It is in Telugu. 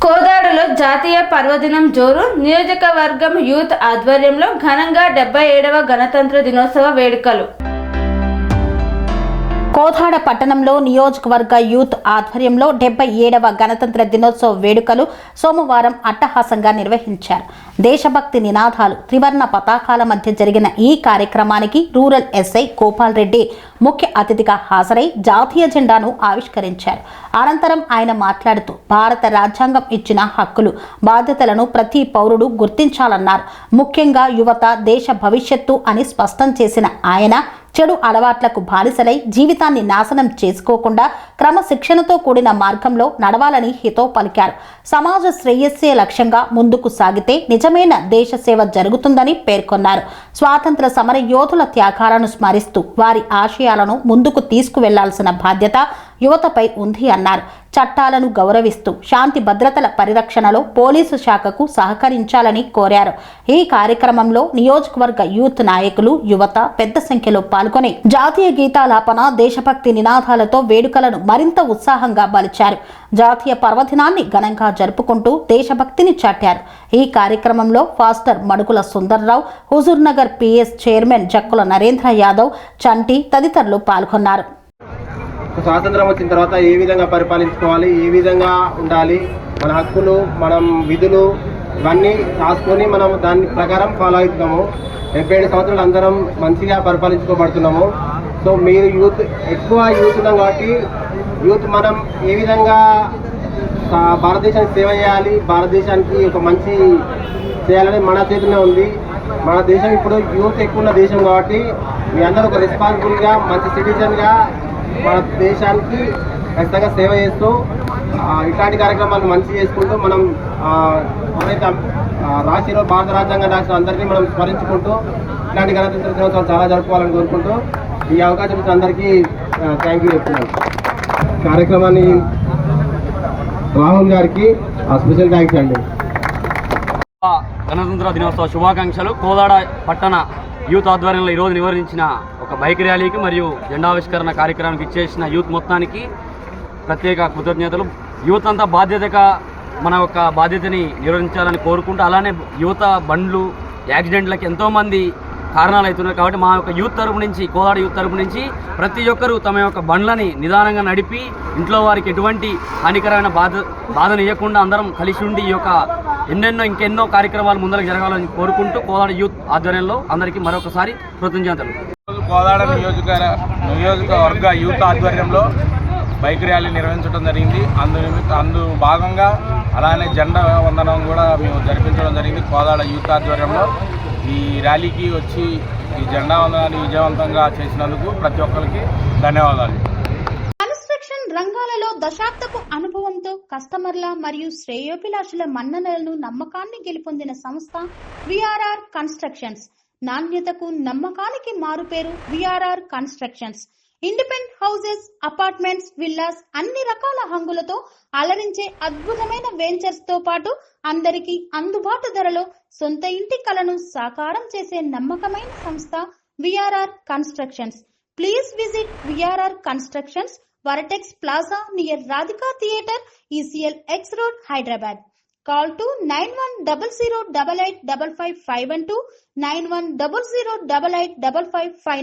కోదాడలో జాతీయ పర్వదినం జోరు నియోజకవర్గం యూత్ ఆధ్వర్యంలో ఘనంగా 77వ గణతంత్ర దినోత్సవ వేడుకలు. కోదాడ పట్టణంలో నియోజకవర్గ యూత్ ఆధ్వర్యంలో 77వ గణతంత్ర దినోత్సవ వేడుకలు సోమవారం అట్టహాసంగా నిర్వహించారు. దేశభక్తి నినాదాలు, త్రివర్ణ పతాకాల మధ్య జరిగిన ఈ కార్యక్రమానికి రూరల్ ఎస్ఐ గోపాల్ రెడ్డి ముఖ్య అతిథిగా హాజరై జాతీయ జెండాను ఆవిష్కరించారు. అనంతరం ఆయన మాట్లాడుతూ భారత రాజ్యాంగం ఇచ్చిన హక్కులు, బాధ్యతలను ప్రతి పౌరుడు గుర్తించాలన్నారు. ముఖ్యంగా యువత దేశ భవిష్యత్తు అని స్పష్టం చేసిన ఆయన చెడు అలవాట్లకు బానిసలై జీవితాన్ని నాశనం చేసుకోకుండా క్రమశిక్షణతో కూడిన మార్గంలో నడవాలని హితో పలికారు. సమాజ శ్రేయస్సే లక్ష్యంగా ముందుకు సాగితే నిజమైన దేశ సేవ జరుగుతుందని పేర్కొన్నారు. స్వాతంత్ర సమర యోధుల త్యాగాలను స్మరిస్తూ వారి ఆశయాలను ముందుకు తీసుకువెళ్లాల్సిన బాధ్యత యువతపై ఉంది అన్నారు. చట్టాలను గౌరవిస్తూ శాంతి భద్రతల పరిరక్షణలో పోలీసు శాఖకు సహకరించాలని కోరారు. ఈ కార్యక్రమంలో నియోజకవర్గ యూత్ నాయకులు, యువత పెద్ద సంఖ్యలో పాల్గొని జాతీయ గీతాలాపన, దేశభక్తి నినాదాలతో వేడుకలను మరింత ఉత్సాహంగా మలిచారు. జాతీయ పర్వదినాన్ని ఘనంగా జరుపుకుంటూ దేశభక్తిని చాటారు. ఈ కార్యక్రమంలో pastor Madugula Sundarrao, Huzur Nagar PS chairman Jakkula Narendra Yadav, Chanti తదితరులు పాల్గొన్నారు. స్వాతంత్రం వచ్చిన తర్వాత ఏ విధంగా పరిపాలించుకోవాలి, ఏ విధంగా ఉండాలి, మన హక్కులు, మనం విధులు ఇవన్నీ రాసుకొని మనం దాని ప్రకారం ఫాలో అవుతున్నాము. 77 సంవత్సరాలు అందరం మంచిగా పరిపాలించుకోబడుతున్నాము. సో మీరు ఎక్కువ యూత్ ఉన్నాం కాబట్టి యూత్ మనం ఏ విధంగా భారతదేశానికి సేవ చేయాలి, భారతదేశానికి ఒక మంచి చేయాలని మన చేతిలో ఉంది. మన దేశం ఇప్పుడు యూత్ ఎక్కువ ఉన్న దేశం కాబట్టి మీ అందరూ ఒక రెస్పాన్సిబుల్గా మంచి సిటిజన్గా మన దేశానికి ఖచ్చితంగా సేవ చేస్తూ ఇట్లాంటి కార్యక్రమాలు మంచి చేసుకుంటూ మనం రాసిన భారత రాజ్యాంగం రాసిన అందరినీ మనం స్మరించుకుంటూ ఇట్లాంటి గణతంత్ర దినోత్సవం చాలా జరుపుకోవాలని కోరుకుంటూ ఈ అవకాశం ఇచ్చిన అందరికీ థ్యాంక్ యూ చెప్తున్నాను. కార్యక్రమాన్ని రాహుల్ గారికి స్పెషల్ థ్యాంక్స్ అండి. గణతంత్ర దినోత్సవ శుభాకాంక్షలు. కోదాడ పట్టణ యూత్ ఆధ్వర్యంలో ఈరోజు నిర్వహించిన ఒక బైక్ ర్యాలీకి మరియు జెండావిష్కరణ కార్యక్రమానికి ఇచ్చేసిన యూత్ మొత్తానికి ప్రత్యేక కృతజ్ఞతలు. యూత్ అంతా బాధ్యతగా మన యొక్క బాధ్యతని నిర్వహించాలని కోరుకుంటూ, అలానే యువత బండ్లు యాక్సిడెంట్లకు ఎంతోమంది కారణాలు అవుతున్నారు కాబట్టి మా యొక్క యూత్ తరపు నుంచి, కోదాడ యూత్ తరపు నుంచి ప్రతి ఒక్కరూ తమ యొక్క బండ్లని నిదానంగా నడిపి ఇంట్లో వారికి ఎటువంటి హానికరమైన బాధనివ్వకుండా అందరం కలిసి ఉండి ఈ యొక్క ఇంకెన్నో కార్యక్రమాలు ముందరకు జరగాలని కోరుకుంటూ కోదాడ యూత్ ఆధ్వర్యంలో అందరికీ మరొకసారి కృతజ్ఞతలు. కోదాడ నియోజకవర్గ యూత్ ఆధ్వర్యంలో బైక్ ర్యాలీ నిర్వహించడం జరిగింది. అందు భాగంగా అలానే జెండా వందనం కూడా మేము జరిపించడం జరిగింది. కోదాడ యూత్ ఆధ్వర్యంలో ఈ ర్యాలీకి వచ్చి ఈ జెండా వందనాన్ని విజయవంతంగా చేసినందుకు ప్రతి ఒక్కరికి ధన్యవాదాలు. రంగాలలో దశాబ్దపు అనుభవంతో కస్టమర్ల మరియు శ్రేయోభిలాషుల మన్ననలను, నమ్మకాన్ని గెలుపొందిన సంస్థ విఆర్ఆర్ కన్స్ట్రక్షన్స్. నాణ్యతకు, నమ్మకానికి మారుపేరు VRR constructions. Independent houses, apartments, villas అన్ని రకాల హంగులతో అలరించే అద్భుతమైన వెంచర్స్ తో పాటు అందరికీ అందుబాటు ధరలో సొంత ఇంటి కలను సాకారం చేసే నమ్మకమైన సంస్థ VRR constructions. Please visit VRR constructions, Varatex Plaza near Radhika Theatre, ECL X Road, Hyderabad. Call to 9100885552, 9100885559.